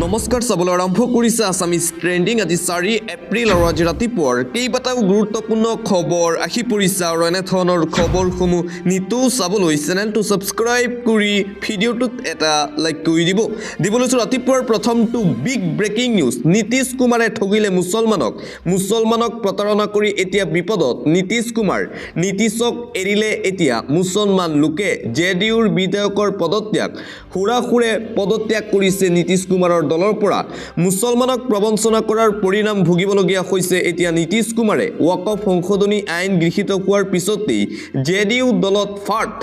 নমস্কাৰ চাবলৈ আৰম্ভ কৰিছে আছামিজ ট্ৰেণ্ডিং আজি 4 এপ্ৰিল আৰু আজি ৰাতিপুৱাৰ কেইবাটাও গুৰুত্বপূৰ্ণ খবৰ আহি পৰিছে আৰু এনেধৰণৰ খবৰসমূহ নিতৌ চাবলৈ চেনেলটো ছাবস্ক্ৰাইব কৰি ভিডিঅ'টোত এটা লাইক কৰি দিবলৈছো ৰাতিপুৱাৰ প্ৰথমটো বিগ ব্ৰেকিং নিউজ নীতিশ কুমাৰে ঠগিলে মুছলমানক প্ৰতাৰণা কৰি এতিয়া বিপদত নীতিশক এৰিলে এতিয়া মুছলমান লোকে জেডিউৰ বিধায়কৰ পদত্যাগ হুৰাহুৰে পদত্যাগ কৰিছে নীতিশ কুমাৰৰ দলৰ পৰা মুছলমানক প্ৰবঞ্চনা কৰাৰ পৰিণাম ভুগিবলগীয়া হৈছে এতিয়া নীতিশ কুমাৰে ওয়াকফ সংশোধনী আইন গৃহীত হোৱাৰ পিছতেই জেডিইউ দলত ফাট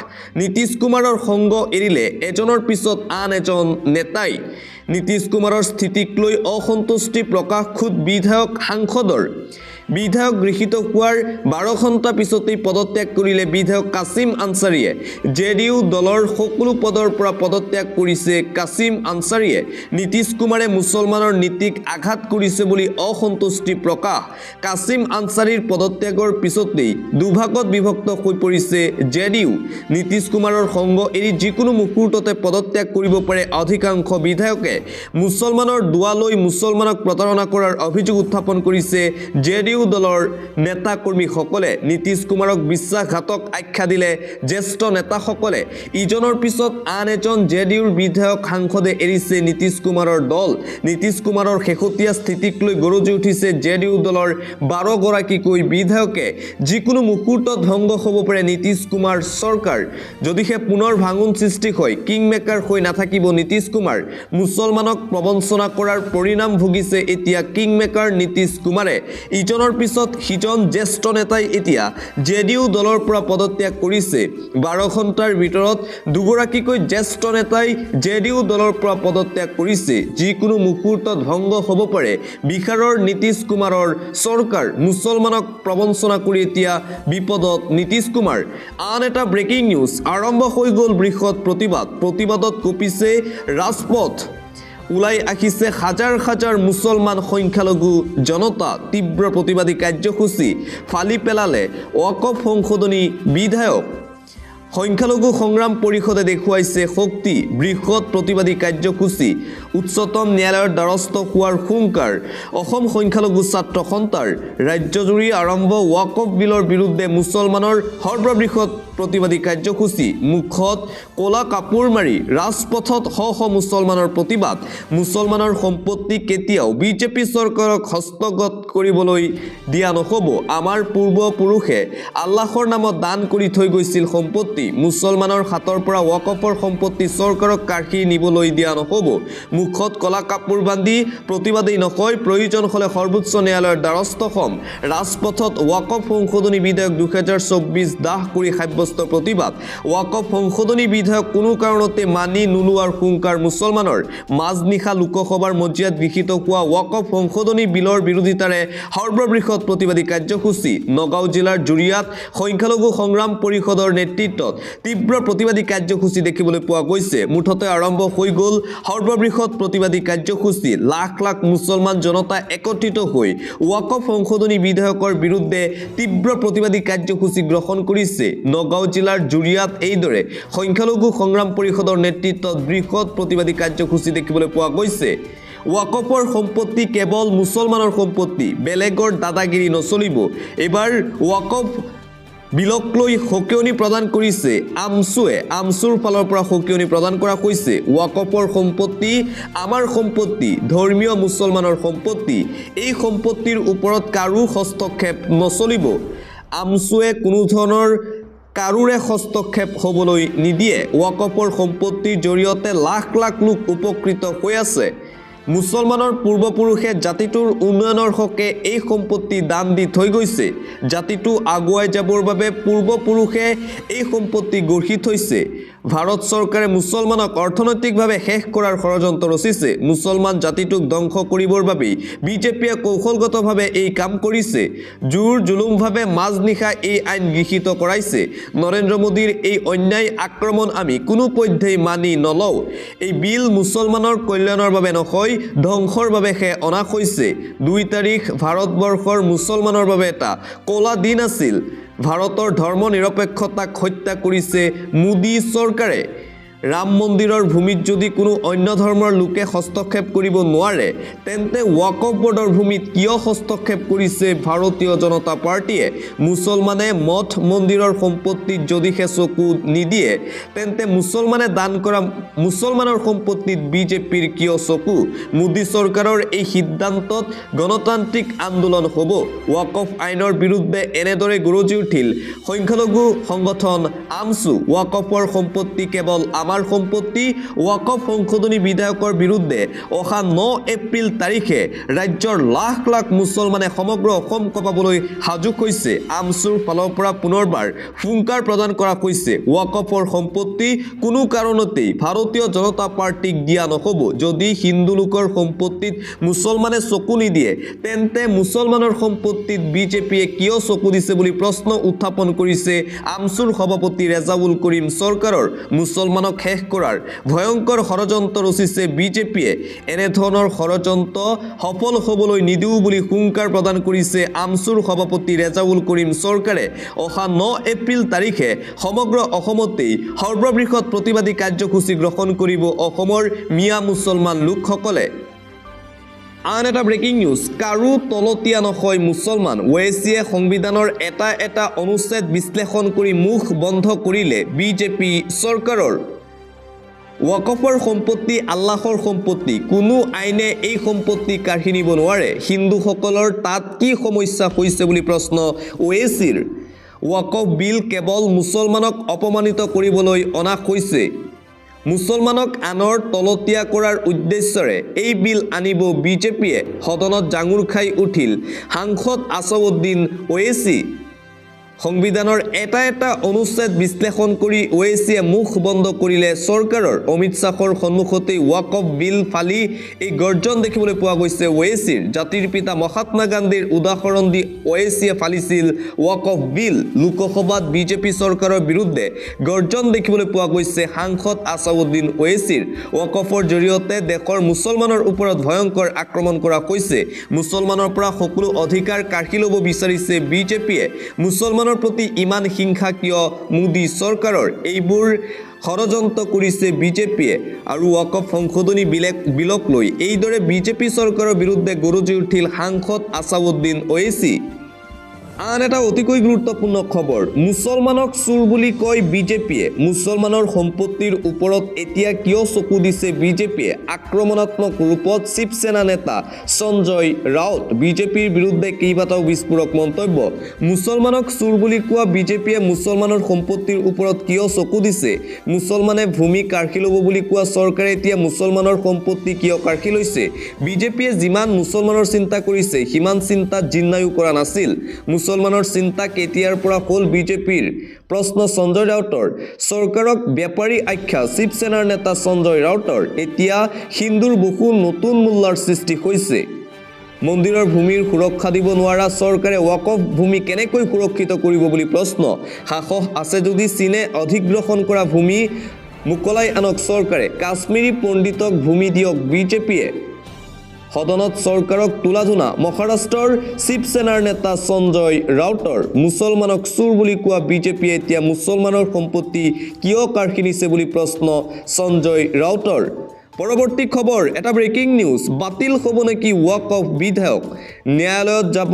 নীতিশ কুমাৰৰ সংগ এৰিলে এজনৰ পিছত আন এজন নেতাই নীতিশ কুমাৰৰ স্থিতিক লৈ অসন্তুষ্টি প্ৰকাশ খুদ বিধায়ক গৃহীত হোৱাৰ 12 ঘণ্টা পিছতেই পদত্যাগ কৰিলে বিধায়ক কাছিম আনসাৰীয়ে জেডিইউ দলৰ সকলো পদৰ পৰা পদত্যাগ কৰিছে কাছিম আনসাৰীয়ে নীতিশ কুমাৰে মুছলমানৰ নীতিক আঘাত কৰিছে বুলি অসন্তুষ্টি প্ৰকাশ কাছিম আনসাৰীৰ পদত্যাগৰ পিছতেই দুভাগত বিভক্ত হৈ পৰিছে জেডিইউ নীতিশ কুমাৰৰ সংগ এৰি যিকোনো মুহূৰ্ততে পদত্যাগ কৰিব পাৰে অধিকাংশ বিধায়কে মুছলমানৰ দুৱালৈ মুছলমানক প্ৰতাৰণা কৰাৰ অভিযোগ উত্থাপন কৰিছে জেডিইউ দলৰ নেতা কৰ্মীসকলে নীতিশ কুমাৰক বিশ্বাসঘাতক আখ্যা দিলে জ্যেষ্ঠ নেতাসকলে ইজনৰ পিছত আন এজন জেডিইউৰ বিধায়ক সাংসদে এৰিছে নীতিশ কুমাৰৰ দল নীতিশ কুমাৰৰ শেহতীয়া স্থিতিক লৈ গৰজি উঠিছে জেডিইউ দলৰ 12 গৰাকীকৈ বিধায়কে যিকোনো মুহূৰ্তত ভংগ হ'ব পাৰে নীতিশ কুমাৰ চৰকাৰ যদিহে পুনৰ ভাঙন সৃষ্টি হয় কিংমেকাৰ হৈ নাথাকিব নীতিশ কুমাৰ মুছলমানক প্ৰবঞ্চনা কৰাৰ পৰিণাম ভুগিছে এতিয়া কিংমেকাৰ নীতিশ কুমাৰে ইজনৰ পিছত সিজন জ্যেষ্ঠ নেতাই এতিয়া জেডিইউ দলৰ পৰা পদত্যাগ কৰিছে 12 ঘণ্টাৰ ভিতৰত দুগৰাকীকৈ জ্যেষ্ঠ নেতাই জেডিইউ দলৰ পৰা পদত্যাগ কৰিছে যিকোনো মুহূৰ্তত ভংগ হ'ব পাৰে বিহাৰৰ নীতিশ কুমাৰৰ চৰকাৰ মুছলমানক প্ৰবঞ্চনা কৰি এতিয়া বিপদত নীতিশ কুমাৰ আন এটা ব্ৰেকিং নিউজ আৰম্ভ হৈ গ'ল বৃহৎ প্ৰতিবাদত কঁপিছে ৰাজপথ ওলাই আহিছে হাজাৰ মুছলমান সংখ্যালঘু জনতা তীব্ৰ প্ৰতিবাদী কাৰ্যসূচী ফালি পেলালে ওয়াকফ সংশোধনী বিধায়ক সংখ্যালঘু সংগ্ৰাম পৰিষদে দেখুৱাইছে শক্তি বৃহৎ প্ৰতিবাদী কাৰ্যসূচী উচ্চতম ন্যায়ালয়ৰ দ্বাৰস্থ হোৱাৰ হুংকাৰ অসম সংখ্যালঘু ছাত্ৰ সন্থাৰ ৰাজ্যজুৰি আৰম্ভ ওয়াকফ বিলৰ বিৰুদ্ধে মুছলমানৰ সৰ্ববৃহৎ প্ৰতিবাদী কাৰ্যসূচী মুখত কলা কাপোৰ মাৰি ৰাজপথত মুছলমানৰ প্ৰতিবাদ মুছলমানৰ সম্পত্তি কেতিয়াও বিজেপি চৰকাৰক হস্তগত কৰিবলৈ দিয়া নহ'ব আমাৰ পূৰ্বপুৰুষে আল্লাহৰ নামত দান কৰি থৈ গৈছিল সম্পত্তি মুছলমানৰ হাতৰ পৰা ওয়াকফৰ সম্পত্তি চৰকাৰক কাঢ়ি নিবলৈ দিয়া নহ'ব মুখত কলা কাপোৰ বান্ধি প্ৰতিবাদেই নকয় প্ৰয়োজন হ'লে সৰ্বোচ্চ ন্যায়ালয়ৰ দ্বাৰস্থ হ'ম ৰাজপথত ওয়াকফ সংশোধনী বিধেয়ক 2024 দাহ কৰি প্ৰতিবাদ ওয়াকফ সংশোধনী বিধেয়ক কোনো কাৰণতে মানি নোলোৱাৰ হুংকাৰ মুছলমানৰ মাজনিশা লোকসভাৰ মজিয়াত গৃহীত হোৱা ওয়াকফ সংশোধনী বিলৰ বিৰোধিতাৰে সৰ্ববৃহৎ প্ৰতিবাদী কাৰ্যসূচী নগাঁও জিলাৰ জুৰিয়াত সংখ্যালঘু সংগ্ৰাম পৰিষদৰ নেতৃত্বত তীব্ৰ প্ৰতিবাদী কাৰ্যসূচী দেখিবলৈ পোৱা গৈছে মুঠতে আৰম্ভ হৈ গ'ল সৰ্ববৃহৎ প্ৰতিবাদী কাৰ্যসূচী লাখ মুছলমান জনতা একত্ৰিত হৈ ওয়াকফ সংশোধনী বিধেয়কৰ বিৰুদ্ধে তীব্ৰ প্ৰতিবাদী কাৰ্যসূচী গ্ৰহণ কৰিছে নগাঁও জিলাৰ জুৰিয়াত এইদৰে সংখ্যালঘু সংগ্ৰাম পৰিষদৰ নেতৃত্বত বৃহৎ প্ৰতিবাদী কাৰ্যসূচী দেখিবলৈ পোৱা গৈছে ওয়াকফৰ সম্পত্তি কেৱল মুছলমানৰ সম্পত্তি বেলেগৰ দাদাগিৰি নচলিব এবাৰ ওয়াকফ বিলক লৈ সকিয়নি প্ৰদান কৰিছে আমছুৰ ফালৰ পৰা সকিয়নি প্ৰদান কৰা হৈছে ওয়াকফৰ সম্পত্তি আমাৰ সম্পত্তি ধৰ্মীয় মুছলমানৰ সম্পত্তি এই সম্পত্তিৰ ওপৰত কাৰো হস্তক্ষেপ নচলিব আমছুৱে কোনো ধৰণৰ কাৰোৰে হস্তক্ষেপ হ'বলৈ নিদিয়ে ওয়াকফৰ সম্পত্তিৰ জৰিয়তে লাখ লোক উপকৃত হৈ আছে মুছলমানৰ পূৰ্বপুৰুষে জাতিটোৰ উন্নয়নৰ হকে এই সম্পত্তি দান দি থৈ গৈছে জাতিটো আগুৱাই যাবৰ বাবে পূৰ্বপুৰুষে এই সম্পত্তি গঢ়ি থৈছে ভাৰত চৰকাৰে মুছলমানক অৰ্থনৈতিকভাৱে শেষ কৰাৰ ষড়যন্ত্ৰ ৰচিছে মুছলমান জাতিটোক ধ্বংস কৰিবৰ বাবে বিজেপিয়ে কৌশলগতভাৱে এই কাম কৰিছে জোৰ জুলুমভাৱে মাজনিশা এই আইন গৃহীত কৰাইছে নৰেন্দ্ৰ মোদীৰ এই অন্যায় আক্ৰমণ আমি কোনো পধ্যেই মানি নলওঁ এই বিল মুছলমানৰ কল্যাণৰ বাবে নহয় ধ্বংসৰ বাবেহে অনা হৈছে 2 তাৰিখ ভাৰতবৰ্ষৰ মুছলমানৰ বাবে এটা কলা দিন আছিল ভাৰতৰ ধৰ্ম নিৰপেক্ষতাক হত্যা কৰিছে মোদী চৰকাৰে ৰাম মন্দিৰৰ ভূমিত যদি কোনো অন্য ধৰ্মৰ লোকে হস্তক্ষেপ কৰিব নোৱাৰে তেন্তে ৱাকফ বৰ্ডৰ ভূমিত কিয় হস্তক্ষেপ কৰিছে ভাৰতীয় জনতা পাৰ্টীয়ে মুছলমানে মঠ মন্দিৰৰ সম্পত্তিত যদিহে চকু নিদিয়ে তেন্তে মুছলমানে দান কৰা মুছলমানৰ সম্পত্তিত বিজেপিৰ কিয় চকু মোদী চৰকাৰৰ এই সিদ্ধান্তত গণতান্ত্ৰিক আন্দোলন হ'ব ৱাকফ আইনৰ বিৰুদ্ধে এনেদৰে গৰজি উঠিল সংখ্যালঘু সংগঠন আমছু ৱাকফৰ সম্পত্তি কেৱল আমাৰ সম্পত্তি ৱাকফ সংশোধনী বিধেয়কৰ বিৰুদ্ধে অহা 9 এপ্ৰিল তাৰিখে ৰাজ্যৰ লাখ লাখ মুছলমানে সমগ্ৰ অসম কঁপাবলৈ সাজু হৈছে আমছুৰ ফালৰ পৰা পুনৰবাৰ ফুংকাৰ প্ৰদান কৰা হৈছে ৱাকফৰ সম্পত্তি কোনো কাৰণতেই ভাৰতীয় জনতা পাৰ্টীক দিয়া নহ'ব যদি হিন্দু লোকৰ সম্পত্তিত মুছলমানে চকু নিদিয়ে তেন্তে মুছলমানৰ সম্পত্তিত বিজেপিয়ে কিয় চকু দিছে বুলি প্ৰশ্ন উত্থাপন কৰিছে আমছুৰ সভাপতি ৰেজাউল কৰিম চৰকাৰৰ মুছলমানক শেষ কৰাৰ ভয়ংকৰ ষড়যন্ত্ৰ ৰচিছে বিজেপিয়ে এনেধৰণৰ ষড়যন্ত্ৰ সফল হ'বলৈ নিদিও বুলি হুংকাৰ প্ৰদান কৰিছে আমছুৰ সভাপতি ৰেজাউল কৰিম চৰকাৰে অহা 9 এপ্ৰিল তাৰিখে সমগ্ৰ অসমতেই সৰ্ববৃহৎ প্ৰতিবাদী কাৰ্যসূচী গ্ৰহণ কৰিব অসমৰ মিয়া মুছলমান লোকসকলে আন এটা ব্ৰেকিং নিউজ কাৰো তলতীয়া নহয় মুছলমান ওৱেচিয়ে সংবিধানৰ এটা অনুচ্ছেদ বিশ্লেষণ কৰি মুখ বন্ধ কৰিলে বিজেপি চৰকাৰৰ ৱাকফৰ সম্পত্তি আল্লাহৰ সম্পত্তি কোনো আইনে এই সম্পত্তি কাঢ়ি নিব নোৱাৰে হিন্দুসকলৰ তাত কি সমস্যা হৈছে বুলি প্ৰশ্ন ওৱেচিৰ ৱাকফ বিল কেৱল মুছলমানক অপমানিত কৰিবলৈ অনা হৈছে মুছলমানক আনৰ তলতীয়া কৰাৰ উদ্দেশ্যৰে এই বিল আনিব বিজেপিয়ে সদনত জাঙুৰ খাই উঠিল সাংসদ আছাউদ্দিন ওৱেচি সংবিধানৰ এটা অনুচ্ছেদ বিশ্লেষণ কৰি ওৱেচিয়ে মুখ বন্ধ কৰিলে চৰকাৰৰ অমিত শ্বাহৰ সন্মুখতে ৱাকফ বিল ফালি এই গৰ্জন দেখিবলৈ পোৱা গৈছে ওৱেচিৰ জাতিৰ পিতা মহাত্মা গান্ধীৰ উদাহৰণ দি ওৱেচিয়ে ফালিছিল ৱাকফ বিল লোকসভাত বিজেপি চৰকাৰৰ বিৰুদ্ধে গৰ্জন দেখিবলৈ পোৱা গৈছে সাংসদ আছাউদ্দিন ওৱেচিৰ ৱাকফৰ জৰিয়তে দেশৰ মুছলমানৰ ওপৰত ভয়ংকৰ আক্ৰমণ কৰা হৈছে মুছলমানৰ পৰা সকলো অধিকাৰ কাঢ়ি ল'ব বিচাৰিছে বিজেপিয়ে মুছলমান প্ৰতি ইমান হিংসা কিয় মোদী চৰকাৰৰ এইবোৰ ষড়যন্ত্ৰ কৰিছে বিজেপিয়ে আৰু ৱাকফ সংশোধনী বিলক লৈ এইদৰে বিজেপি চৰকাৰৰ বিৰুদ্ধে গৰজি উঠিল সাংসদ আছাউদ্দিন ওৱেচি আন এটা অতিকৈ গুৰুত্বপূৰ্ণ খবৰ মুছলমানক চোৰ বুলি কয় বিজেপিয়ে মুছলমানৰ সম্পত্তিৰ ওপৰত এতিয়া কিয় চকু দিছে বিজেপিয়ে আক্ৰমণাত্মক ৰূপত শিৱসেনা নেতা সঞ্জয় ৰাউত বিজেপিৰ বিৰুদ্ধে কেইবাটাও বিস্ফোৰক মন্তব্য মুছলমানক চোৰ বুলি কোৱা বিজেপিয়ে মুছলমানৰ সম্পত্তিৰ ওপৰত কিয় চকু দিছে মুছলমানে ভূমি কাঢ়ি ল'ব বুলি কোৱা চৰকাৰে এতিয়া মুছলমানৰ সম্পত্তি কিয় কাঢ়ি লৈছে বিজেপিয়ে যিমান মুছলমানৰ চিন্তা কৰিছে সিমান চিন্তা জিন্নায়ো কৰা নাছিল মুছলমানৰ চিন্তা কেতিয়াৰ পৰা হ'ল বিজেপিৰ প্ৰশ্ন সঞ্জয় ৰাউতৰ চৰকাৰক বেপাৰী আখ্যা শিৱসেনাৰ নেতা সঞ্জয় ৰাউতৰ এতিয়া হিন্দুৰ বহু নতুন মূল্যৰ সৃষ্টি হৈছে মন্দিৰৰ ভূমিৰ সুৰক্ষা দিব নোৱাৰা চৰকাৰে ৱাকফ ভূমি কেনেকৈ সুৰক্ষিত কৰিব বুলি প্ৰশ্ন সাহস আছে যদি চীনে অধিগ্ৰহণ কৰা ভূমি মুকলাই আনক চৰকাৰে কাশ্মীৰী পণ্ডিতক ভূমি দিয়ক বিজেপিয়ে সদনত চৰকাৰক তুলাধুনা মহাৰাষ্ট্ৰৰ শিৱসেনাৰ নেতা সঞ্জয় ৰাউতৰ মুছলমানক চোৰ বুলি কোৱা বিজেপিয়ে এতিয়া মুছলমানৰ সম্পত্তি কিয় কাঢ়ি নিছে বুলি প্ৰশ্ন সঞ্জয় ৰাউতৰ পৰৱৰ্তী খবৰ এটা ব্ৰেকিং নিউজ বাতিল হ'ব নেকি ৱাকফ বিধেয়ক ন্যায়ালয়ত যাব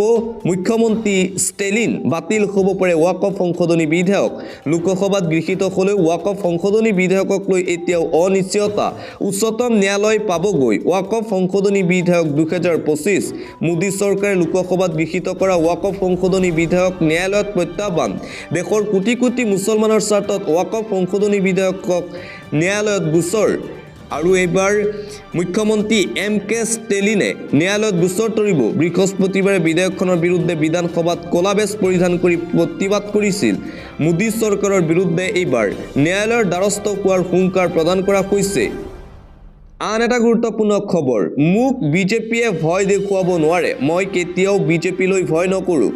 মুখ্যমন্ত্ৰী ষ্টেলিন বাতিল হ'ব পাৰে ৱাকফ সংশোধনী বিধেয়ক লোকসভাত গৃহীত হ'লেও ৱাকফ সংশোধনী বিধেয়কক লৈ এতিয়াও অনিশ্চয়তা উচ্চতম ন্যায়ালয় পাবগৈ ৱাকফ সংশোধনী বিধেয়ক 2025 মোদী চৰকাৰে লোকসভাত গৃহীত কৰা ৱাকফ সংশোধনী বিধেয়ক ন্যায়ালয়ত প্ৰত্যাহ্বান দেশৰ কোটি কোটি মুছলমানৰ স্বাৰ্থত ৱাকফ সংশোধনী বিধেয়কক ন্যায়ালয়ত গোচৰ আৰু এইবাৰ মুখ্যমন্ত্ৰী এম.কে. ষ্টেলিনে ন্যায়ালয়ত গোচৰ তৰিব বৃহস্পতিবাৰে বিধেয়কখনৰ বিৰুদ্ধে বিধানসভাত কলাবেজ পৰিধান কৰি প্ৰতিবাদ কৰিছিল মোদী চৰকাৰৰ বিৰুদ্ধে এইবাৰ ন্যায়ালয়ৰ দ্বাৰস্থ হোৱাৰ হুংকাৰ প্ৰদান কৰা হৈছে আন এটা গুৰুত্বপূৰ্ণ খবৰ মোক বিজেপিয়ে ভয় দেখুৱাব নোৱাৰে মই কেতিয়াও বিজেপিলৈ ভয় নকৰোঁ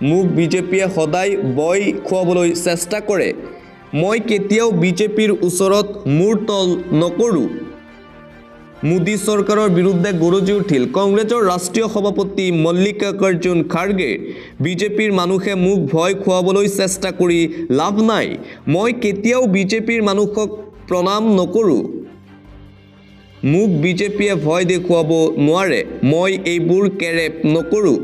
মোক বিজেপিয়ে সদায় ভয় খুৱাবলৈ চেষ্টা কৰে মই কেতিয়াও বিজেপিৰ ওচৰত মূৰ তল নকৰোঁ মোদী চৰকাৰৰ বিৰুদ্ধে গৰজি উঠিল কংগ্ৰেছৰ ৰাষ্ট্ৰীয় সভাপতি মল্লিকাৰ্জুন খাৰ্গে বিজেপিৰ মানুহে মোক ভয় খুৱাবলৈ চেষ্টা কৰি লাভ নাই মই কেতিয়াও বিজেপিৰ মানুহক প্ৰণাম নকৰোঁ মোক বিজেপিয়ে ভয় দেখুৱাব নোৱাৰে মই এইবোৰ কেৰেপ নকৰোঁ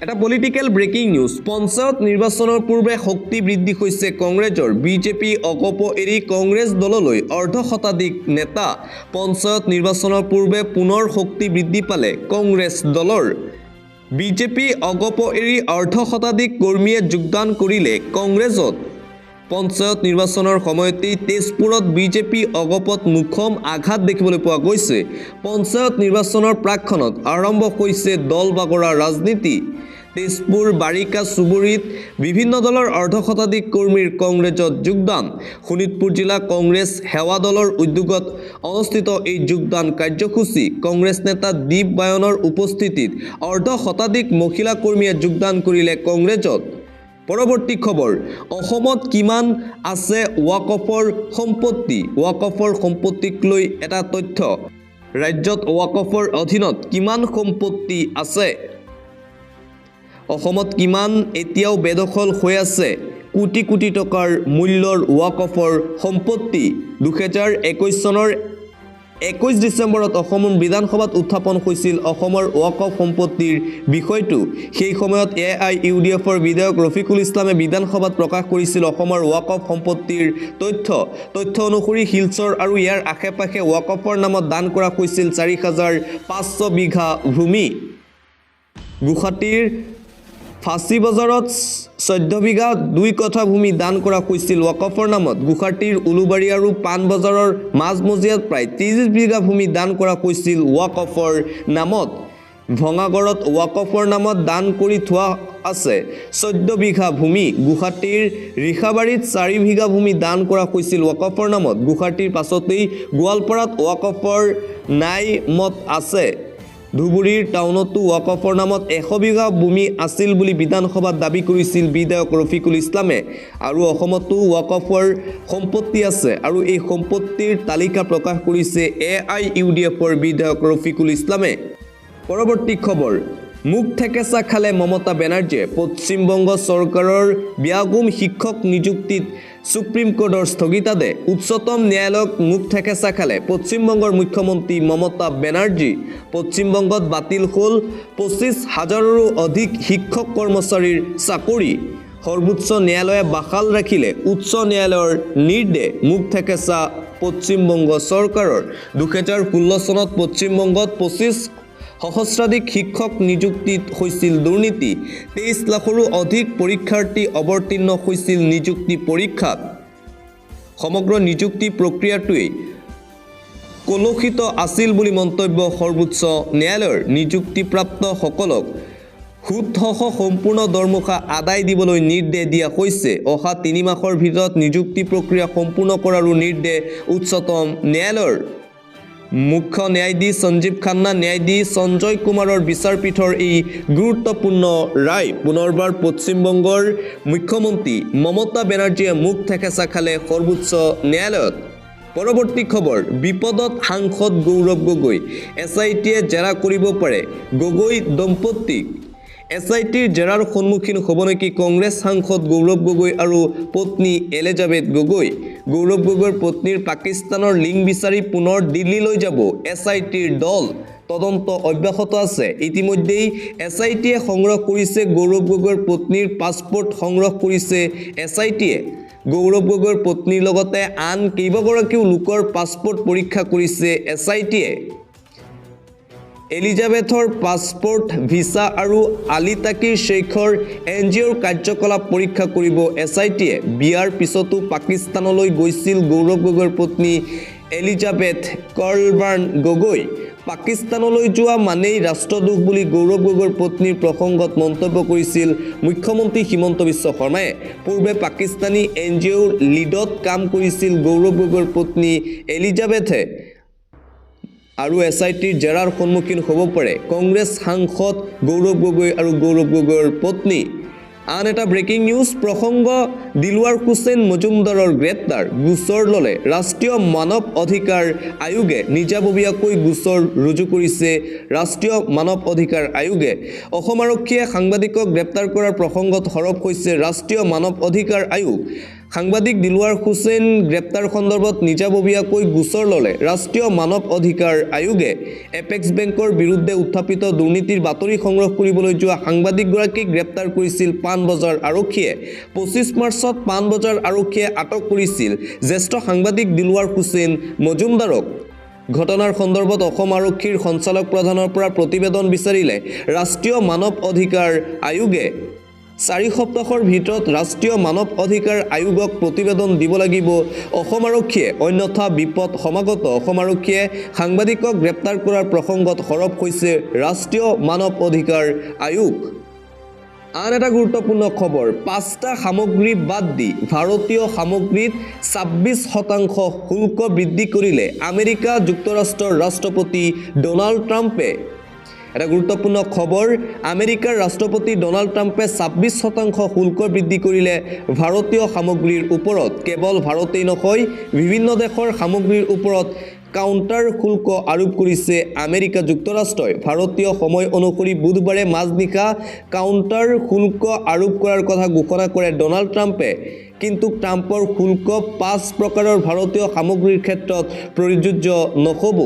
এটা পলিটিক্যাল ব্ৰেকিং নিউজ পঞ্চায়ত নিৰ্বাচনৰ পূৰ্বে শক্তি বৃদ্ধি হৈছে কংগ্ৰেছৰ বিজেপি অকপ এৰি কংগ্ৰেছ দললৈ অৰ্ধশতাধিক নেতা পঞ্চায়ত নিৰ্বাচনৰ পূৰ্বে পুনৰ শক্তি বৃদ্ধি পালে কংগ্ৰেছ দলৰ বিজেপি অকপ এৰি অৰ্ধশতাধিক কৰ্মীয়ে যোগদান কৰিলে কংগ্ৰেছত পঞ্চায়ত নিৰ্বাচনৰ সময়তেই তেজপুৰত বিজেপি অগপত মুখম আঘাত দেখিবলৈ পোৱা গৈছে পঞ্চায়ত নিৰ্বাচনৰ প্ৰাকখনত আৰম্ভ হৈছে দল বাগৰা ৰাজনীতি তেজপুৰ বাৰিকা চুবুৰীত বিভিন্ন দলৰ অৰ্ধশতাধিক কৰ্মীৰ কংগ্ৰেছত যোগদান শোণিতপুৰ জিলা কংগ্ৰেছ সেৱা দলৰ উদ্যোগত অনুষ্ঠিত এই যোগদান কাৰ্যসূচী কংগ্ৰেছ নেতা দীপ বায়নৰ উপস্থিতিত অৰ্ধশতাধিক মহিলা কৰ্মীয়ে যোগদান কৰিলে কংগ্ৰেছত পৰৱৰ্তী খবৰ অসমত কিমান আছে ৱাকফৰ সম্পত্তিক লৈ এটা তথ্য ৰাজ্যত ৱাকফৰ অধীনত কিমান সম্পত্তি আছে অসমত কিমান এতিয়াও বেদখল হৈ আছে কোটি কোটি টকাৰ মূল্যৰ ৱাকফৰ সম্পত্তি 2021 চনৰ 21 ডিসেম্বৰত অসমৰ বিধানসভাত উত্থাপন হৈছিল অসমৰ ৱাকফ সম্পত্তিৰ বিষয়টো সেই সময়ত AIUDFৰ বিধায়ক ৰফিকুল ইছলামে বিধানসভাত প্ৰকাশ কৰিছিল অসমৰ ৱাকফ সম্পত্তিৰ তথ্য অনুসৰি হিলছৰ আৰু ইয়াৰ আশে-পাশে ৱাকফৰ নামত দান কৰা হৈছিল 4500 বিঘা ভূমি গুৱাহাটীৰ ফাঁচী বজাৰত 14 বিঘা 2 কঠা ভূমি দান কৰা হৈছিল ৱাকফৰ নামত গুৱাহাটীৰ উলুবাৰী আৰু পাণ বজাৰৰ মাজমজিয়াত প্ৰায় 30 বিঘা ভূমি দান কৰা হৈছিল ৱাকফৰ নামত ভঙাগড়ত ৱাকফৰ নামত দান কৰি থোৱা আছে 14 বিঘা ভূমি গুৱাহাটীৰ ৰিখাবাৰীত 4 বিঘা ভূমি দান কৰা হৈছিল ৱাকফৰ নামত গুৱাহাটীৰ পাছতেই গোৱালপাৰাত ৱাকফৰ নাই মত আছে ধুবুৰীৰ টাউনতো ৱাকফৰ নামত 100 বিঘা ভূমি আছিল বুলি বিধানসভাত দাবী কৰিছিল বিধায়ক ৰফিকুল ইছলামে আৰু অসমতো ৱাকফৰ সম্পত্তি আছে আৰু এই সম্পত্তিৰ তালিকা প্ৰকাশ কৰিছে AIUDFৰ বিধায়ক ৰফিকুল ইছলামে পৰৱৰ্তী খবৰ মুখ ঠেকেচা খালে মমতা বেনাৰ্জীয়ে পশ্চিমবংগ চৰকাৰৰ ব্যাগুম শিক্ষক নিযুক্তিত সুপ্ৰিম কোৰ্টৰ স্থগিতাদেশ উচ্চতম ন্যায়ালয়ক মুখ ঠেকেচা খালে পশ্চিমবংগৰ মুখ্যমন্ত্ৰী মমতা বেনাৰ্জী পশ্চিমবংগত বাতিল হ'ল 25,000ৰো অধিক শিক্ষক কৰ্মচাৰীৰ চাকৰি সৰ্বোচ্চ ন্যায়ালয়ে বাহাল ৰাখিলে উচ্চ ন্যায়ালয়ৰ নিৰ্দেশ মুখ ঠেকেচা পশ্চিমবংগ চৰকাৰৰ 2016 চনত পশ্চিমবংগত 25 সহস্ৰাধিক শিক্ষক নিযুক্তিত হৈছিল দুৰ্নীতি 23 লাখৰো অধিক পৰীক্ষাৰ্থী অৱতীৰ্ণ হৈছিল নিযুক্তি পৰীক্ষাত সমগ্ৰ নিযুক্তি প্ৰক্ৰিয়াটোৱে কলুষিত আছিল বুলি মন্তব্য সৰ্বোচ্চ ন্যায়ালয়ৰ নিযুক্তিপ্ৰাপ্তসকলক সুদসহ সম্পূৰ্ণ দৰমহা আদায় দিবলৈ নিৰ্দেশ দিয়া হৈছে অহা 3 মাহৰ ভিতৰত নিযুক্তি প্ৰক্ৰিয়া সম্পূৰ্ণ কৰাৰো নিৰ্দেশ উচ্চতম ন্যায়ালয়ৰ মুখ্য ন্যায়াধীশ সঞ্জীৱ খান্না ন্যায়াধীশ সঞ্জয় কুমাৰৰ বিচাৰপীঠৰ এই গুৰুত্বপূৰ্ণ ৰায় পুনৰবাৰ পশ্চিমবংগৰ মুখ্যমন্ত্ৰী মমতা বেনাৰ্জীয়ে মুখ ঠেকেচা খালে সৰ্বোচ্চ ন্যায়ালয়ত পৰৱৰ্তী খবৰ বিপদত সাংসদ গৌৰৱ গগৈ SITয়ে জেৰা কৰিব পাৰে গগৈ দম্পতীক SITৰ জেৰাৰ সন্মুখীন হ'ব নেকি কংগ্ৰেছ সাংসদ গৌৰৱ গগৈ আৰু পত্নী এলিজাবেথ গগৈ গৌৰৱ গগৈৰ পত্নীৰ পাকিস্তানৰ লিংক বিচাৰি পুনৰ দিল্লীলৈ যাব SITৰ দল তদন্ত অব্যাহত আছে ইতিমধ্যেই SITয়ে সংগ্ৰহ কৰিছে গৌৰৱ গগৈৰ পত্নীৰ পাছপোৰ্ট সংগ্ৰহ কৰিছে SITয়ে গৌৰৱ গগৈৰ পত্নীৰ লগতে আন কেইবাগৰাকীও লোকৰ পাছপোৰ্ট পৰীক্ষা কৰিছে SITয়ে এলিজাবেথৰ পাছপোৰ্ট ভিসা আৰু আলী তাকিৰ শেখৰ NGOৰ কাৰ্যকলাপ পৰীক্ষা কৰিব SITয়ে বিয়াৰ পিছতো পাকিস্তানলৈ গৈছিল গৌৰৱ গগৈৰ পত্নী এলিজাবেথ কৰ্লবাৰ্ণ গগৈ পাকিস্তানলৈ যোৱা মানেই ৰাষ্ট্ৰদোষ বুলি গৌৰৱ গগৈৰ পত্নীৰ প্ৰসংগত মন্তব্য কৰিছিল মুখ্যমন্ত্ৰী হিমন্ত বিশ্ব শৰ্মাই পূৰ্বে পাকিস্তানী NGOৰ লিডত কাম কৰিছিল গৌৰৱ গগৈৰ পত্নী এলিজাবেথে আৰু SITৰ জেৰাৰ সন্মুখীন হ'ব পাৰে কংগ্ৰেছ সাংসদ গৌৰৱ গগৈ আৰু গৌৰৱ গগৈৰ পত্নী আন এটা ব্ৰেকিং নিউজ প্ৰসংগ দিলৱাৰ হুছেইন মজুমদাৰৰ গ্ৰেপ্তাৰ গোচৰ ললে ৰাষ্ট্ৰীয় মানৱ অধিকাৰ আয়োগে নিজাববীয়াকৈ গোচৰ ৰুজু কৰিছে ৰাষ্ট্ৰীয় মানৱ অধিকাৰ আয়োগে অসম আৰক্ষীয়ে সাংবাদিকক গ্ৰেপ্তাৰ কৰাৰ প্ৰসংগত হৰপ হৈছে ৰাষ্ট্ৰীয় মানৱ অধিকাৰ আয়োগ সাংবাদিক দিলৱাৰ হুছেইন গ্ৰেপ্তাৰ সন্দৰ্ভত নিজাববীয়াকৈ গোচৰ ল'লে ৰাষ্ট্ৰীয় মানৱ অধিকাৰ আয়োগে এপেক্স বেংকৰ বিৰুদ্ধে উত্থাপিত দুৰ্নীতিৰ বাতৰি সংগ্ৰহ কৰিবলৈ যোৱা সাংবাদিকগৰাকীক গ্ৰেপ্তাৰ কৰিছিল পাণবজাৰ আৰক্ষীয়ে 25 মাৰ্চত পাণবজাৰ আৰক্ষীয়ে আটক কৰিছিল জ্যেষ্ঠ সাংবাদিক দিলৱাৰ হুছেইন মজুমদাৰক ঘটনাৰ সন্দৰ্ভত অসম আৰক্ষীৰ সঞ্চালক প্ৰধানৰ পৰা প্ৰতিবেদন বিচাৰিলে ৰাষ্ট্ৰীয় মানৱ অধিকাৰ আয়োগে 4 সপ্তাহৰ ভিতৰত ৰাষ্ট্ৰীয় মানৱ অধিকাৰ আয়োগক প্ৰতিবেদন দিব লাগিব অসম আৰক্ষীয়ে অন্যথা বিপদ সমাগত অসম আৰক্ষীয়ে সাংবাদিকক গ্ৰেপ্তাৰ কৰাৰ প্ৰসংগত সৰব হৈছে ৰাষ্ট্ৰীয় মানৱ অধিকাৰ আয়োগ আন এটা গুৰুত্বপূৰ্ণ খবৰ 5টা সামগ্ৰী বাদ দি ভাৰতীয় সামগ্ৰীত 26% শুল্ক বৃদ্ধি কৰিলে আমেৰিকা যুক্তৰাষ্ট্ৰৰ ৰাষ্ট্ৰপতি ডোনাল্ড ট্ৰাম্পে এটা গুৰুত্বপূৰ্ণ খবৰ আমেৰিকাৰ ৰাষ্ট্ৰপতি ডোনাল্ড ট্ৰাম্পে 26% শুল্ক বৃদ্ধি কৰিলে ভাৰতীয় সামগ্ৰীৰ ওপৰত কেৱল ভাৰতেই নহয় বিভিন্ন দেশৰ সামগ্ৰীৰ ওপৰত কাউণ্টাৰ শুল্ক আৰোপ কৰিছে আমেৰিকা যুক্তৰাষ্ট্ৰই ভাৰতীয় সময় অনুসৰি বুধবাৰে মাজনিশা কাউণ্টাৰ শুল্ক আৰোপ কৰাৰ কথা ঘোষণা কৰে ডোনাল্ড ট্ৰাম্পে কিন্তু ট্ৰাম্পৰ শুল্ক 5 প্ৰকাৰৰ ভাৰতীয় সামগ্ৰীৰ ক্ষেত্ৰত প্ৰযোজ্য নহ'ব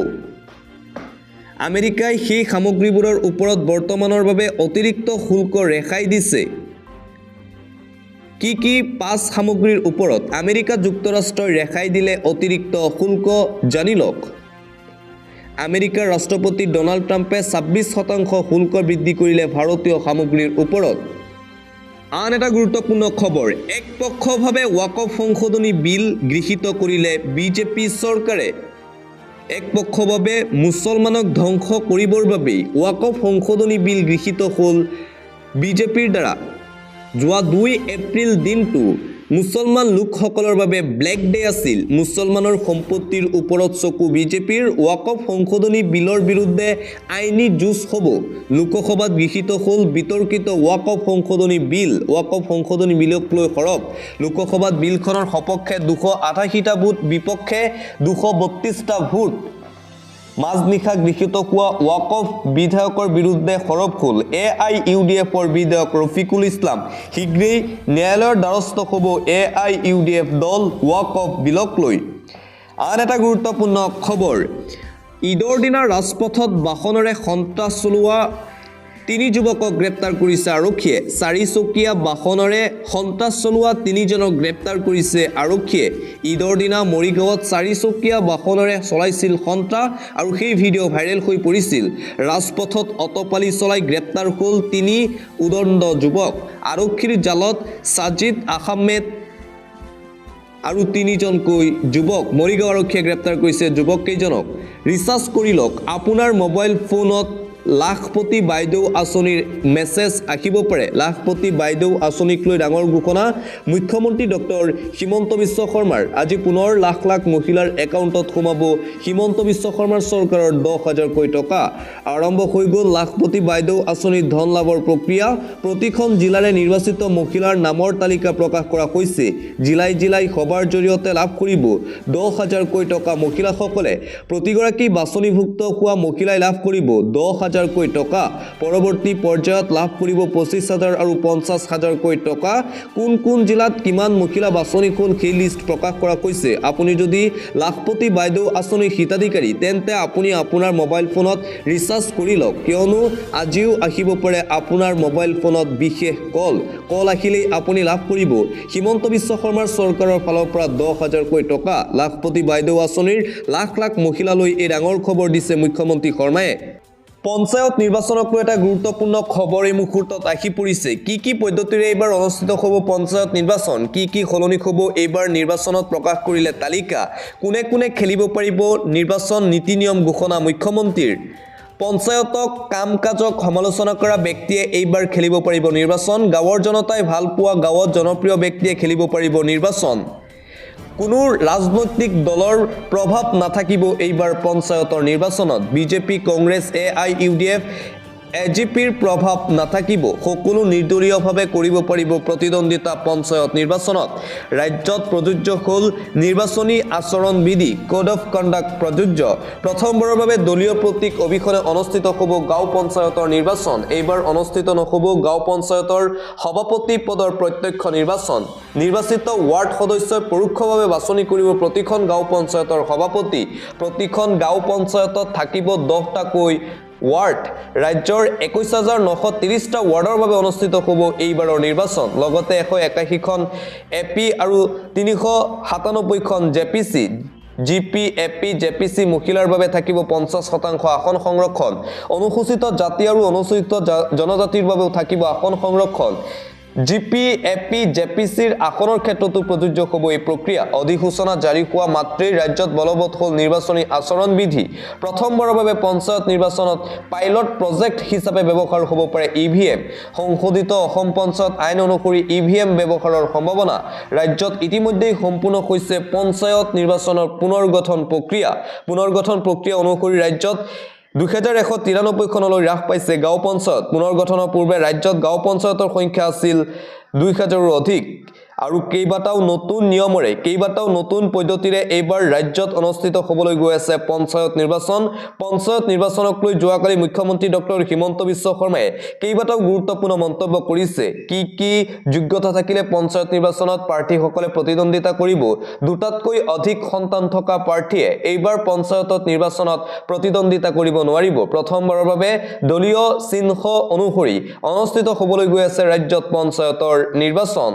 আমেৰিকাই সেই সামগ্ৰীবোৰৰ ওপৰত বৰ্তমানৰ বাবে অতিৰিক্ত শুল্ক ৰেহাই দিছে কি 5 সামগ্ৰীৰ ওপৰত আমেৰিকা যুক্তৰাষ্ট্ৰই ৰেহাই দিলে অতিৰিক্ত শুল্ক জানি লওক আমেৰিকাৰ ৰাষ্ট্ৰপতি ডোনাল্ড ট্ৰাম্পে 26% শুল্ক বৃদ্ধি কৰিলে ভাৰতীয় সামগ্ৰীৰ ওপৰত আন এটা গুৰুত্বপূৰ্ণ খবৰ একপক্ষভাৱে ওয়াকফ সংশোধনী বিল গৃহীত কৰিলে বিজেপি চৰকাৰে একপক্ষভাৱে মুছলমানক ধ্বংস কৰিবৰ বাবে ওয়াকফ সংশোধনী বিল গৃহীত হ'ল বিজেপিৰ দ্বাৰা যোৱা 2 এপ্ৰিল দিনটো মুছলমান লোকসকলৰ বাবে ব্লেক ডে আছিল মুছলমানৰ সম্পত্তিৰ ওপৰত চকু বিজেপিৰ ওয়াকফ সংশোধনী বিলৰ বিৰুদ্ধে আইনী যুঁজ হ'ব লোকসভাত গৃহীত হ'ল বিতৰ্কিত ওয়াকফ সংশোধনী বিল ওয়াকফ সংশোধনী বিলক লৈ সৰব লোকসভাত বিলখনৰ সপক্ষে 288টা ভোট বিপক্ষে 232টা ভোট মাজনিশা গৃহীত হোৱা ওয়াকফ বিধেয়কৰ বিৰুদ্ধে সৰব হ'ল AIUDFৰ বিধায়ক ৰফিকুল ইছলাম শীঘ্ৰেই ন্যায়ালয়ৰ দ্বাৰস্থ হ'ব AIUDF দল ওয়াকফ বিলক লৈ আন এটা গুৰুত্বপূৰ্ণ খবৰ ঈদৰ দিনা ৰাজপথত বাহনেৰে সন্ত্ৰাস চলোৱা 3 যুৱকক গ্ৰেপ্তাৰ কৰিছে আৰক্ষীয়ে 4 চকীয়া বাহনেৰে সন্ত্ৰাস চলোৱা 3 জনক গ্ৰেপ্তাৰ কৰিছে আৰক্ষীয়ে ঈদৰ দিনা মৰিগাঁৱত 4 চকীয়া বাহনেৰে চলাইছিল সন্ত্ৰাস আৰু সেই ভিডিঅ' ভাইৰেল হৈ পৰিছিল ৰাজপথত অটপালি চলাই গ্ৰেপ্তাৰ হ'ল 3 উদণ্ড যুৱক আৰক্ষীৰ জালত সাজিদ আহমেদ আৰু 3 জনকৈ যুৱক মৰিগাঁও আৰক্ষীয়ে গ্ৰেপ্তাৰ কৰিছে যুৱক কেইজনক ৰিচাৰ্জ কৰি লওক আপোনাৰ মোবাইল ফোনত লাখপতি বাইদেউ আঁচনিৰ মেছেজ আহিব পাৰে লাখপতি বাইদেউ আঁচনিক লৈ ডাঙৰ ঘোষণা মুখ্যমন্ত্ৰী ডক্টৰ হিমন্ত বিশ্ব শৰ্মাৰ আজি পুনৰ লাখ লাখ মহিলাৰ একাউণ্টত সোমাব হিমন্ত বিশ্ব শৰ্মাৰ চৰকাৰৰ 10,000 কোটি টকা আৰম্ভ হৈ গ'ল লাখপতি বাইদেউ আঁচনিৰ ধন লাভৰ প্ৰক্ৰিয়া প্ৰতিখন জিলাৰে নিৰ্বাচিত মহিলাৰ নামৰ তালিকা প্ৰকাশ কৰা হৈছে জিলাই সভাৰ জৰিয়তে লাভ কৰিব 10,000 কোটি টকা মহিলাসকলে প্ৰতিগৰাকী বাছনিভুক্ত হোৱা মহিলাই লাভ কৰিব 10,000 কোটি টকা পৰৱৰ্তী পৰ্যায়ত লাভ কৰিব 25,000 আৰু 50,000 কোটি টকা কোন জিলাত কিমান মহিলা বাছনি হ'ল সেই লিষ্ট প্ৰকাশ কৰা হৈছে আপুনি যদি লাখপতি বাইদেউ আঁচনিৰ হিতাধিকাৰী তেন্তে আপুনি আপোনাৰ মোবাইল ফোনত ৰিচাৰ্জ কৰি লওক কিয়নো আজিও আহিব পাৰে আপোনাৰ মোবাইল ফোনত বিশেষ কল আহিলেই আপুনি লাভ কৰিব হিমন্ত বিশ্ব শৰ্মাৰ চৰকাৰৰ ফালৰ পৰা 10,000 কোটি টকা লাখপতি বাইদেউ আঁচনিৰ লাখ লাখ মহিলালৈ এই ডাঙৰ খবৰ দিছে মুখ্যমন্ত্ৰী শৰ্মাই পঞ্চায়ত নিৰ্বাচনক লৈ এটা গুৰুত্বপূৰ্ণ খবৰ এই মুহূৰ্তত আহি পৰিছে কি পদ্ধতিৰে এইবাৰ অনুষ্ঠিত হ'ব পঞ্চায়ত নিৰ্বাচন কি সলনি হ'ব এইবাৰ নিৰ্বাচনত প্ৰকাশ কৰিলে তালিকা কোনে খেলিব পাৰিব নিৰ্বাচন নীতি নিয়ম ঘোষণা মুখ্যমন্ত্ৰীৰ পঞ্চায়তক কাম-কাজক সমালোচনা কৰা ব্যক্তিয়ে এইবাৰ খেলিব পাৰিব নিৰ্বাচন গাঁৱৰ জনতাই ভাল পোৱা গাঁৱত জনপ্ৰিয় ব্যক্তিয়ে খেলিব পাৰিব নিৰ্বাচন কোনো ৰাজনৈতিক দলৰ প্ৰভাৱ নাথাকিব এইবাৰ পঞ্চায়তৰ নিৰ্বাচনত বিজেপি কংগ্ৰেছ AIUDF এজিপিৰ প্ৰভাৱ নাথাকিব সকলো নিৰ্দলীয়ভাৱে কৰিব পাৰিব প্ৰতিদ্বন্দ্বিতা পঞ্চায়ত নিৰ্বাচনত ৰাজ্যত প্ৰযোজ্য হ'ল নিৰ্বাচনী আচৰণ বিধি কোড অফ কণ্ডাক্ট প্ৰযোজ্য প্ৰথমবাৰৰ বাবে দলীয় প্ৰতীক অবিহনে অনুষ্ঠিত হ'ব গাঁও পঞ্চায়তৰ নিৰ্বাচন এইবাৰ অনুষ্ঠিত নহ'ব গাঁও পঞ্চায়তৰ সভাপতি পদৰ প্ৰত্যক্ষ নিৰ্বাচন নিৰ্বাচিত ৱাৰ্ড সদস্যই পৰোক্ষভাৱে বাছনি কৰিব প্ৰতিখন গাঁও পঞ্চায়তৰ সভাপতি প্ৰতিখন গাঁও পঞ্চায়তত থাকিব 10টাকৈ ৱাৰ্ড ৰাজ্যৰ 21930টা ৱাৰ্ডৰ বাবে অনুষ্ঠিত হ'ব এইবাৰৰ নিৰ্বাচন লগতে 181খন এপি আৰু 397খন জেপিচি জিপি এপি জেপিচি মহিলাৰ বাবে থাকিব 50% আসন সংৰক্ষণ অনুসূচিত জাতি আৰু অনুসূচিত জনজাতিৰ বাবেও থাকিব আসন সংৰক্ষণ জিপি এপি জেপিচিৰ আসনৰ ক্ষেত্ৰতো প্ৰযোজ্য হ'ব এই প্ৰক্ৰিয়া অধিসূচনা জাৰি হোৱা মাত্ৰেই ৰাজ্যত বলবৎ হ'ল নিৰ্বাচনী আচৰণ বিধি প্ৰথমবাৰৰ বাবে পঞ্চায়ত নিৰ্বাচনত পাইলট প্ৰজেক্ট হিচাপে ব্যৱহাৰ হ'ব পাৰে ইভিএম সংশোধিত অসম পঞ্চায়ত আইন অনুসৰি ইভিএম ব্যৱহাৰৰ সম্ভাৱনা ৰাজ্যত ইতিমধ্যেই সম্পূৰ্ণ হৈছে পঞ্চায়ত নিৰ্বাচনৰ পুনৰ্গঠন প্ৰক্ৰিয়া অনুসৰি ৰাজ্যত 2193খনলৈ হ্ৰাস পাইছে গাঁও পঞ্চায়ত পুনৰ্গঠনৰ পূৰ্বে ৰাজ্যত গাঁও পঞ্চায়তৰ সংখ্যা আছিল 2000ৰো অধিক আৰু কেইবাটাও নতুন নিয়মৰে কেইবাটাও নতুন পদ্ধতিৰে এইবাৰ ৰাজ্যত অনুষ্ঠিত হ'বলৈ গৈ আছে পঞ্চায়ত নিৰ্বাচনক লৈ যোৱাকালি মুখ্যমন্ত্ৰী ডক্টৰ হিমন্ত বিশ্ব শৰ্মাই কেইবাটাও গুৰুত্বপূৰ্ণ মন্তব্য কৰিছে কি যোগ্যতা থাকিলে পঞ্চায়ত নিৰ্বাচনত প্ৰাৰ্থীসকলে প্ৰতিদ্বন্দ্বিতা কৰিব দুটাতকৈ অধিক সন্তান থকা প্ৰাৰ্থীয়ে এইবাৰ পঞ্চায়তত নিৰ্বাচনত প্ৰতিদ্বন্দ্বিতা কৰিব নোৱাৰিব প্ৰথমবাৰৰ বাবে দলীয় চিহ্ন অনুসৰি অনুষ্ঠিত হ'বলৈ গৈ আছে ৰাজ্যত পঞ্চায়তৰ নিৰ্বাচন